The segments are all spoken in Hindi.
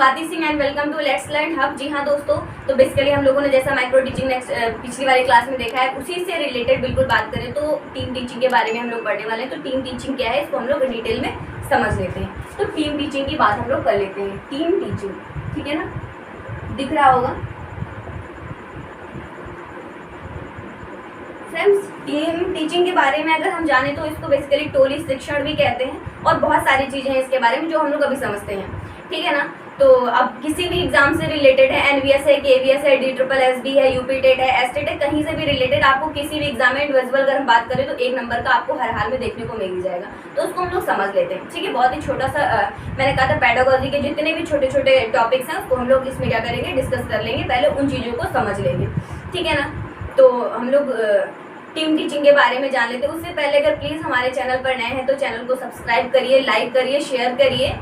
Swati Singh and welcome to let's learn hub. जी हाँ दोस्तों, तो बेसिकली हम लोगों ने जैसा माइक्रो टीचिंग पिछली वाली क्लास में देखा है, उसी से रिलेटेड बिल्कुल बात करें तो टीम टीचिंग के बारे में हम लोग पढ़ने वाले हैं। तो टीम टीचिंग क्या है, इसको हम लोग डिटेल में समझ लेते हैं। तो टीम टीचिंग की बात हम लोग कर लेते हैं। टीम टीचिंग, ठीक है ना, दिख रहा होगा फ्रेंड्स। टीम टीचिंग के बारे में अगर हम जाने तो इसको बेसिकली टोली शिक्षण भी कहते हैं और बहुत सारी चीज़ें हैं इसके बारे में जो हम लोग अभी समझते हैं, ठीक है ना। तो अब किसी भी एग्जाम से रिलेटेड है, एनवीएस है, केवीएस है, DSSB है, यूपी टेट है, एसटेट है, कहीं से भी रिलेटेड आपको किसी भी एग्जाम में इंडिविजुअल अगर हम बात करें तो 1 नंबर का आपको हर हाल में देखने को मिल जाएगा। तो उसको हम लोग समझ लेते हैं, ठीक है। बहुत ही छोटा सा मैंने कहा था पेडागोजी के जितने भी छोटे छोटे टॉपिक्स हैं उसको हम लोग इसमें क्या करेंगे, डिस्कस कर लेंगे। पहले उन चीज़ों को समझ लेंगे, ठीक है ना। तो हम लोग टीम टीचिंग के बारे में जान लेते हैं। उससे पहले अगर प्लीज़ हमारे चैनल पर नए हैं तो चैनल को सब्सक्राइब करिए, लाइक करिए, शेयर करिए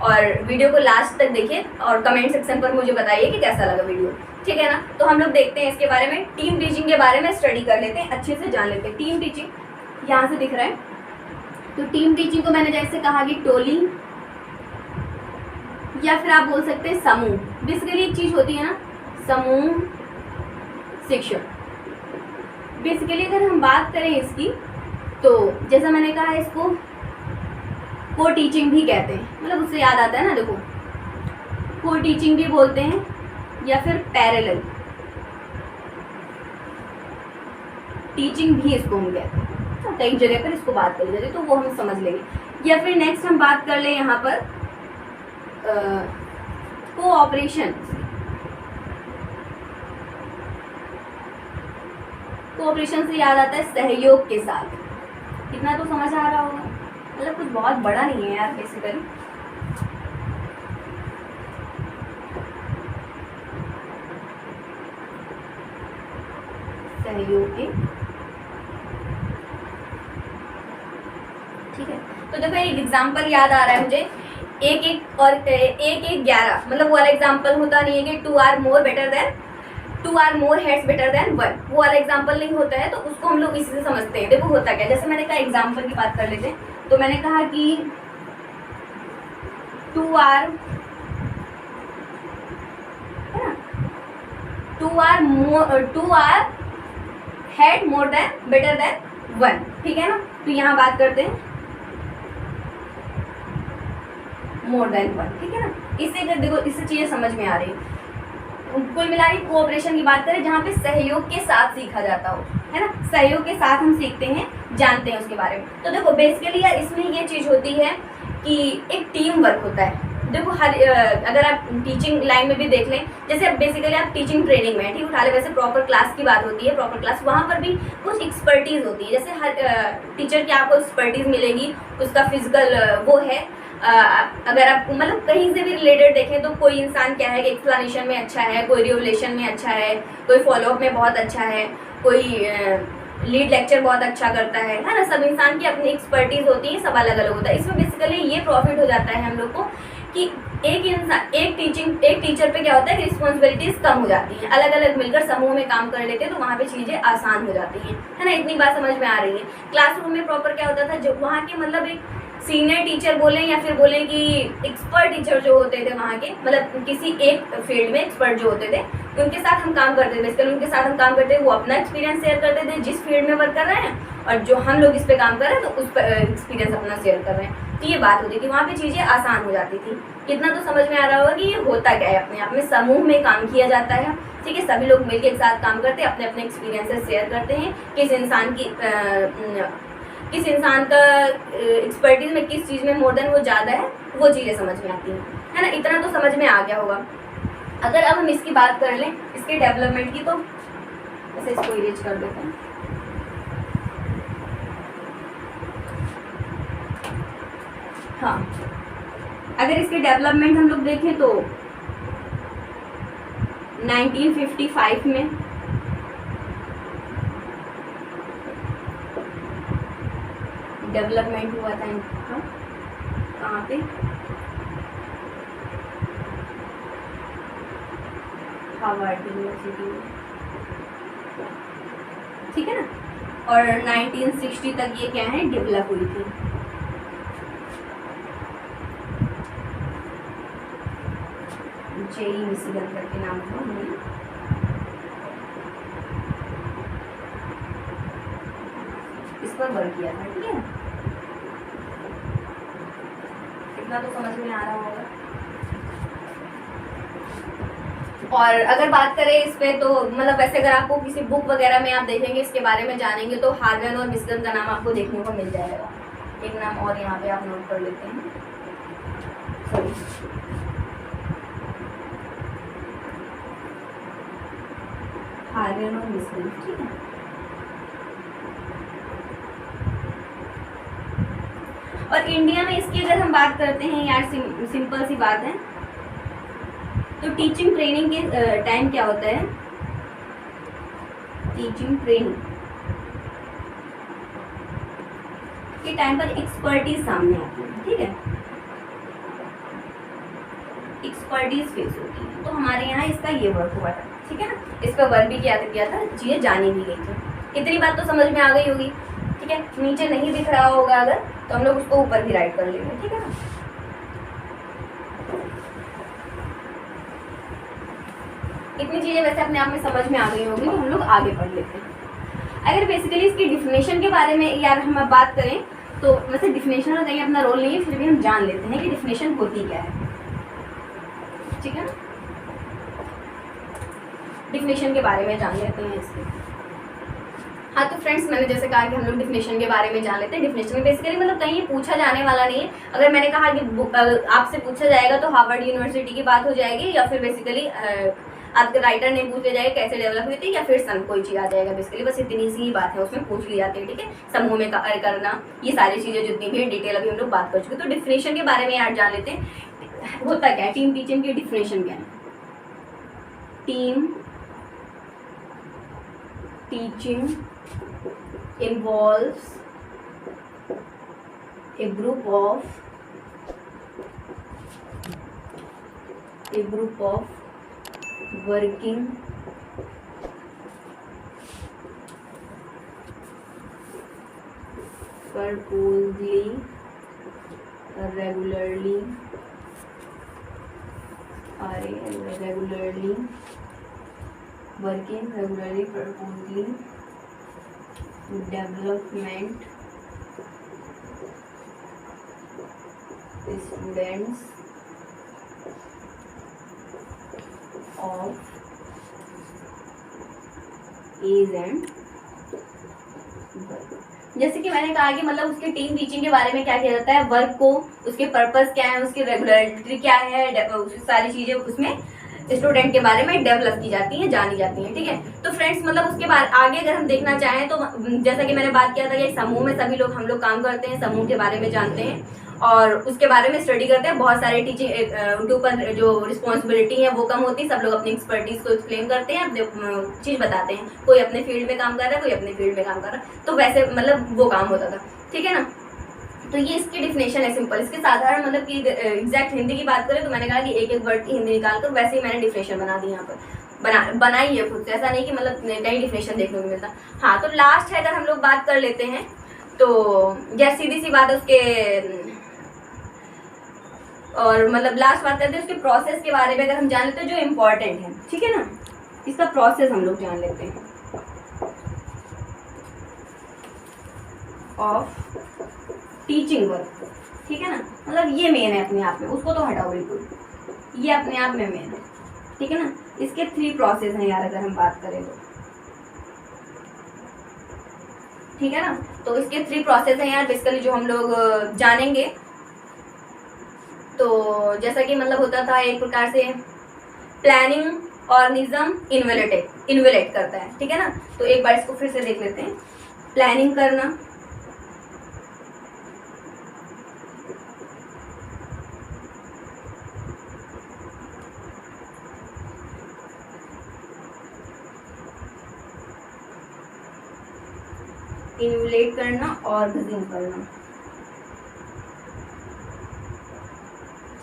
और वीडियो को लास्ट तक देखिए और कमेंट सेक्शन पर मुझे बताइए कि कैसा लगा वीडियो, ठीक है ना। तो हम लोग देखते हैं इसके बारे में, टीम टीचिंग के बारे में स्टडी कर लेते हैं, अच्छे से जान लेते हैं। टीम टीचिंग यहाँ से दिख रहा है। तो टीम टीचिंग को मैंने जैसे कहा कि टोली या फिर आप बोल सकते हैं समूह। बेसिकली एक चीज़ होती है ना, समूह शिक्षण। बेसिकली अगर हम बात करें इसकी तो जैसा मैंने कहा इसको को टीचिंग भी कहते हैं, मतलब उससे याद आता है ना, देखो को टीचिंग भी बोलते हैं या फिर पैरेलल टीचिंग भी इसको हम कहते हैं। तो कई जगह पर इसको बात करी जाती है तो वो हम समझ लेंगे। या फिर नेक्स्ट हम बात कर ले यहाँ पर कोऑपरेशन। कोऑपरेशन से याद आता है सहयोग के साथ। इतना तो समझ आ रहा होगा, मतलब कुछ बहुत बड़ा नहीं है यार बेसिकली। सहयोग के, ठीक है। तो देखो एक एग्जांपल याद आ रहा है मुझे, 1 और 11, मतलब वो वाला एग्जांपल होता नहीं है कि 2 are more better than 2 are more heads better than 1, वो वाला एग्जाम्पल नहीं होता है। तो उसको हम लोग इसी से समझते हैं। देखो होता क्या, जैसे मैंने कहा एग्जाम्पल की बात कर लेते हैं। तो मैंने कहा कि 2 are head more than better than 1, ठीक है ना। तो यहाँ बात करते हैं मोर देन 1, ठीक है ना। इससे देखो इससे चीज़ें समझ में आ रही है। कुल मिला के कोऑपरेशन की बात करें जहाँ पे सहयोग के साथ सीखा जाता हो, है ना। सहयोग के साथ हम सीखते हैं, जानते हैं उसके बारे में। तो देखो बेसिकली यार इसमें ये चीज़ होती है कि एक टीम वर्क होता है। देखो अगर आप टीचिंग लाइन में भी देख लें, जैसे बेसिकली आप टीचिंग ट्रेनिंग में ठीक उठा ले, वैसे प्रॉपर क्लास की बात होती है, प्रॉपर क्लास वहाँ पर भी कुछ एक्सपर्टीज़ होती है। जैसे हर टीचर की आपको एक्सपर्टीज़ मिलेगी, उसका फिजिकल वो है। अगर आप मतलब कहीं से भी रिलेटेड देखें तो कोई इंसान क्या है कि एक्सप्लेनेशन में अच्छा है, कोई रिवोल्यूशन में अच्छा है, कोई फॉलोअप में बहुत अच्छा है, कोई लीड लेक्चर बहुत अच्छा करता है ना। सब इंसान की अपनी एक्सपर्टीज़ होती है, सब अलग अलग होता है। इसमें बेसिकली ये प्रॉफिट हो जाता है हम लोग को कि एक टीचर पे क्या होता है कि रिस्पॉन्सिबिलिटीज़ कम हो जाती हैं, अलग अलग मिलकर समूह में काम कर लेते हैं तो वहाँ पे चीज़ें आसान हो जाती हैं, है ना। इतनी बात समझ में आ रही है। क्लासरूम में प्रॉपर क्या होता था, जो वहाँ के मतलब एक सीनियर टीचर बोलें या फिर बोलें कि एक्सपर्ट टीचर जो होते थे वहाँ के, मतलब किसी एक फील्ड में एक्सपर्ट जो होते थे, उनके साथ हम काम करते थे। बेसिकली उनके साथ हम काम करते थे, वो अपना एक्सपीरियंस शेयर करते थे जिस फील्ड में वर्क कर रहे हैं, और जो हम लोग इस पे काम कर रहे हैं तो उस पर एक्सपीरियंस अपना शेयर कर रहे हैं। तो ये बात होती थी, वहाँ पे चीज़ें आसान हो जाती थी। इतना तो समझ में आ रहा होगा कि ये होता क्या है, अपने आप में समूह में काम किया जाता है, ठीक है। सभी लोग मिलकर एक साथ काम करते हैं, अपने अपने एक्सपीरियंसेस शेयर करते हैं, किस इंसान का एक्सपर्टीज में किस चीज़ में मोर देन वो ज़्यादा है, वो चीज़ें समझ में आती हैं, है ना। इतना तो समझ में आ गया होगा। अगर अब हम इसकी बात कर लें, इसके डेवलपमेंट की, तो ऐसे इसको इरेज कर देते हैं। हाँ, अगर इसके डेवलपमेंट हम लोग देखें तो 1955 में डेवलपमेंट हुआ था इनका, कहाँ पे, हार्वर्ड यूनिवर्सिटी में, ठीक है ना। और 1960 तक ये क्या है, डेवलप हुई थी। चेरी मिशिगन करके नाम था उन्होंने। इस पर वर्क किया था, ठीक है। इतना तो समझ में आ रहा होगा। और अगर बात करें इस पे तो मतलब वैसे अगर आपको किसी बुक वगैरह में आप देखेंगे इसके बारे में जानेंगे तो हार्वेन और मिशिगन का नाम आपको देखने को मिल जाएगा। एक नाम और यहाँ पे आप नोट कर लेते हैं, सॉरी, हार्वेन और मिशिगन, ठीक है। और इंडिया में इसकी अगर हम बात करते हैं यार, सिंपल सी बात है, तो टीचिंग ट्रेनिंग के टाइम क्या होता है, टीचिंग ट्रेनिंग के टाइम पर एक्सपर्टीज सामने आती है, ठीक है, एक्सपर्टीज फेस होती है। तो हमारे यहाँ इसका ये वर्क हुआ था, ठीक है ना। इस पर वर्क भी किया था, चीज़ें जानी भी गई थी। इतनी बात तो समझ में आ गई होगी, ठीक है। नीचे नहीं दिख रहा होगा अगर तो हम लोग उसको ऊपर भी राइट कर लेंगे, ठीक है ना। इतनी चीज़ें वैसे अपने आप में समझ में आ गई होगी, तो हम लोग आगे पढ़ लेते हैं। अगर बेसिकली इसकी डिफिनेशन के बारे में यार हम अब बात करें तो वैसे डिफिनेशन का कहीं अपना रोल नहीं है, फिर भी हम जान लेते हैं कि डिफिनेशन होती क्या है, ठीक है ना। डिफिनेशन के बारे में जान लेते हैं इसके। हाँ तो फ्रेंड्स, मैंने जैसे कहा कि हम लोग डिफिनेशन के बारे में जान लेते हैं। डिफिनेशन बेसिकली मतलब कहीं पूछा जाने वाला नहीं है। अगर मैंने कहा कि आपसे पूछा जाएगा तो हार्वर्ड यूनिवर्सिटी की बात हो जाएगी, या फिर बेसिकली आपके राइटर ने पूछ लिया जाएगा कैसे डेवलप हुई थी, या फिर सन कोई चीज़ आ जाएगा। बेसिकली बस इतनी सी ही बात है, उसमें पूछ ली जाती है, ठीक है। समूह में कार्य करना, ये सारी चीज़ें जितनी भी डिटेल अभी हम लोग बात कर चुके। तो डिफिनेशन के बारे में यार जान लेते हैं, होता क्या है, टीम टीचिंग की डिफिनेशन क्या है। Team teaching involves a group of working purposely, regularly purposely development students of age and work। जैसे कि मैंने कहा कि मतलब उसके टीम टीचिंग के बारे में क्या किया जाता है, वर्क को, उसके पर्पस क्या है, उसकी रेगुलरिटी क्या है, सारी चीज़ें उसमें स्टूडेंट के बारे में डेवलप की जाती हैं, जानी जाती हैं, ठीक है। तो फ्रेंड्स मतलब उसके बाद आगे अगर हम देखना चाहें तो जैसा कि मैंने बात किया था कि समूह में सभी लोग हम लोग काम करते हैं, समूह के बारे में जानते हैं और उसके बारे में स्टडी करते हैं। बहुत सारे टीचिंग उनके ऊपर जो रिस्पॉन्सिबिलिटी है वो कम होती है, सब लोग अपनी एक्सपर्टीज को एक्सप्लेन करते हैं, चीज़ बताते हैं। कोई अपने फील्ड में काम कर रहा है, कोई अपने फील्ड में काम कर रहा है, तो वैसे मतलब वो काम होता था, ठीक है ना। तो ये इसकी डिफिनेशन है सिंपल। इसके साधारण मतलब कि एग्जैक्ट हिंदी की बात करें तो मैंने कहा कि एक एक वर्ड की हिंदी निकाल कर वैसे ही मैंने डिफिनेशन बना दी यहाँ पर, बनाई है खुद से, ऐसा नहीं कि मतलब कहीं डिफिनेशन देखने को मिलता। हाँ तो लास्ट है, अगर हम लोग बात कर लेते हैं तो यह सीधी सी बात है उसके, और मतलब लास्ट बात करते हैं उसके प्रोसेस के बारे में अगर हम जान लेते हैं जो इम्पोर्टेंट है, ठीक है ना। इसका प्रोसेस हम लोग जान लेते हैं ऑफ टीचिंग वर्क, ठीक है ना। मतलब ये मेन है अपने आप में, उसको तो हटाओ बिल्कुल, ये अपने आप में मेन है, ठीक है ना। इसके 3 प्रोसेस हैं यार अगर हम बात करें तो, ठीक है ना। तो इसके 3 प्रोसेस हैं यार बेसिकली जो हम लोग जानेंगे। तो जैसा कि मतलब होता था एक प्रकार से प्लानिंग, ऑर्गेनिज्म, इन्वेलेट करता है, ठीक है ना। तो एक बार इसको फिर से देख लेते हैं। प्लानिंग करना, इन्वेलेट करना, ऑर्गेनिज्म करना,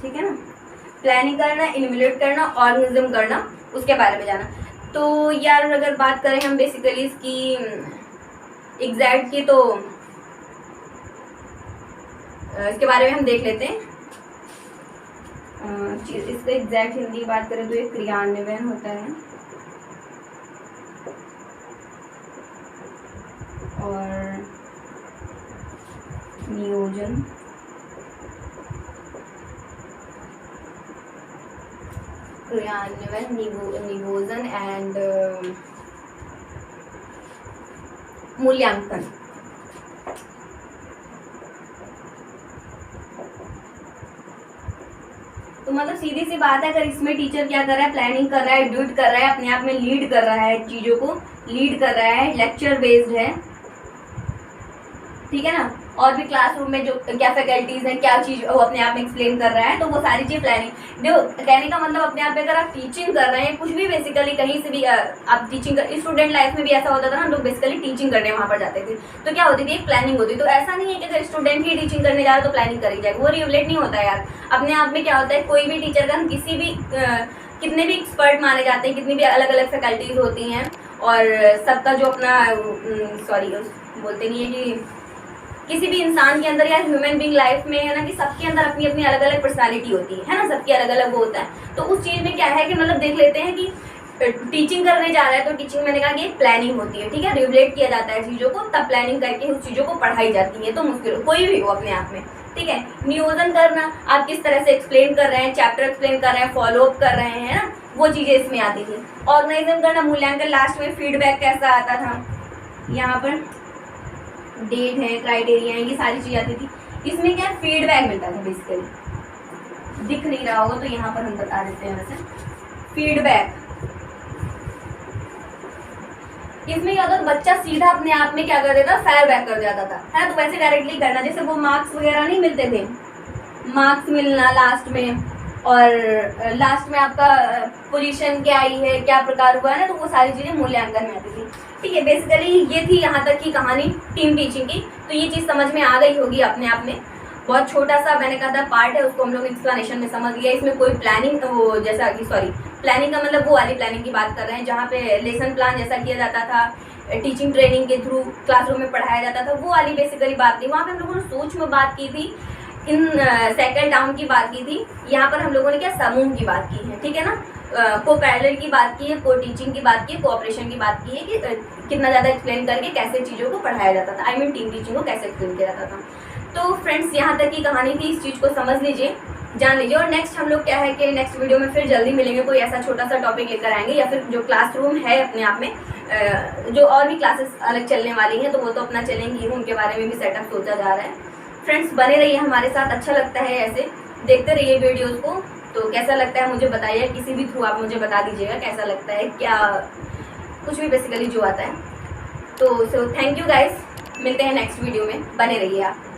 ठीक है ना। प्लानिंग करना, इन्वेलेट करना, ऑर्गेनिज्म करना, उसके बारे में जाना। तो यार अगर बात करें हम बेसिकली इसकी एग्जैक्ट की तो इसके बारे में हम देख लेते हैं। इसका एग्जैक्ट हिंदी बात करें तो ये क्रियान्वयन होता है और नियोजन क्रियान्वयन नियोजन एंड मूल्यांकन। तो मतलब सीधी सी बात है, अगर इसमें टीचर क्या कर रहा है, प्लानिंग कर रहा है, ड्यूट कर रहा है, अपने आप में लीड कर रहा है, चीज़ों को लीड कर रहा है, लेक्चर बेस्ड है, ठीक है ना, और भी क्लासरूम में जो क्या फैकल्टीज हैं, क्या चीज़ वो अपने आप में एक्सप्लेन कर रहा है, तो वो सारी चीज़ प्लानिंग। देखो कहने का मतलब अपने आप में अगर आप टीचिंग कर रहे हैं, कुछ भी बेसिकली कहीं से भी आप टीचिंग कर, स्टूडेंट लाइफ में भी ऐसा होता था ना, हम लोग बेसिकली टीचिंग करने वहाँ पर जाते थे, तो क्या होती थी, एक प्लानिंग होती। तो ऐसा नहीं है कि अगर स्टूडेंट ही टीचिंग करने जा रहा है तो प्लानिंग करी जाएगी, वो रिलेट नहीं होता है यार। अपने आप में क्या होता है, कोई भी टीचर का, हम किसी भी कितने भी एक्सपर्ट माने जाते हैं, कितनी भी अलग अलग फैकल्टीज होती हैं, और सबका जो अपना सॉरी बोलते नहीं है कि किसी भी इंसान के अंदर या ह्यूमन बीइंग लाइफ में है ना, कि सबके अंदर अपनी अपनी अलग अलग पर्सनालिटी होती है ना, सबकी अलग अलग वो होता है। तो उस चीज़ में क्या है कि मतलब देख लेते हैं कि टीचिंग करने जा रहा है, तो टीचिंग मैंने कहा कि एक प्लानिंग होती है, ठीक है, रिलेट किया जाता है चीज़ों को, तब प्लानिंग करके उस चीज़ों को पढ़ाई जाती है। तो मुश्किल कोई भी हो अपने आप में, ठीक है। नियोजन करना, आप किस तरह से एक्सप्लेन कर रहे हैं, चैप्टर एक्सप्लेन कर रहे हैं, फॉलो अप कर रहे हैं ना, वो चीज़ें इसमें आती थी। ऑर्गेनाइजन करना, मूल्यांकन, लास्ट में फीडबैक कैसा आता था, यहाँ पर डेट है, क्राइटेरिया है, ये सारी चीज़ आती थी। इसमें क्या फीडबैक मिलता था बेसिकली, दिख नहीं रहा होगा तो यहाँ पर हम बता देते हैं। वैसे फीडबैक इसमें क्या होता था, बच्चा सीधा अपने आप में क्या कर देता, फायर बैक कर जाता था, है ना। तो वैसे डायरेक्टली करना, जैसे वो मार्क्स वगैरह नहीं मिलते थे, मार्क्स मिलना लास्ट में, और लास्ट में आपका पोजीशन क्या आई है, क्या प्रकार हुआ है ना, तो वो सारी चीज़ें मूल्यांकन में आती थी, ठीक है। बेसिकली ये थी यहाँ तक की कहानी टीम टीचिंग की। तो ये चीज़ समझ में आ गई होगी अपने आप में। बहुत छोटा सा मैंने कहा था पार्ट है, उसको हम लोग एक्सप्लेनेशन में समझ लिया। इसमें कोई प्लानिंग वो जैसा कि सॉरी प्लानिंग का मतलब वो वाली प्लानिंग की बात कर रहे हैं जहाँ पे लेसन प्लान जैसा किया जाता था, टीचिंग ट्रेनिंग के थ्रू क्लासरूम में पढ़ाया जाता था, वो वाली बेसिकली बात थी। वहाँ पे हम लोगों ने सूक्ष्म बात की थी, इन सेकंड डाउन की बात की थी। यहाँ पर हम लोगों ने क्या समूह की बात की है, ठीक है ना, को पैरेलल की बात की है, को टीचिंग की बात की है, कोऑपरेशन की बात की है कि कितना ज़्यादा एक्सप्लेन करके कैसे चीज़ों को पढ़ाया जाता था, आई मीन टीम टीचिंग को कैसे एक्सप्लेन किया जाता था। तो फ्रेंड्स यहाँ तक की कहानी थी, इस चीज़ को समझ लीजिए, जान लीजिए। और नेक्स्ट हम लोग क्या है कि नेक्स्ट वीडियो में फिर जल्दी मिलेंगे, कोई ऐसा छोटा सा टॉपिक लेकर आएंगे, या फिर जो क्लासरूम है अपने आप में जो और भी क्लासेस अलग चलने वाली हैं तो वो तो अपना चलेंगी, उनके बारे में भी सेटअप सोचा जा रहा है। फ्रेंड्स बने रहिए हमारे साथ, अच्छा लगता है ऐसे, देखते रहिए वीडियोज़ को। तो कैसा लगता है मुझे बताइए, किसी भी थ्रू आप मुझे बता दीजिएगा कैसा लगता है, क्या कुछ भी बेसिकली जो आता है। तो थैंक यू गाइस, मिलते हैं नेक्स्ट वीडियो में, बने रहिए आप।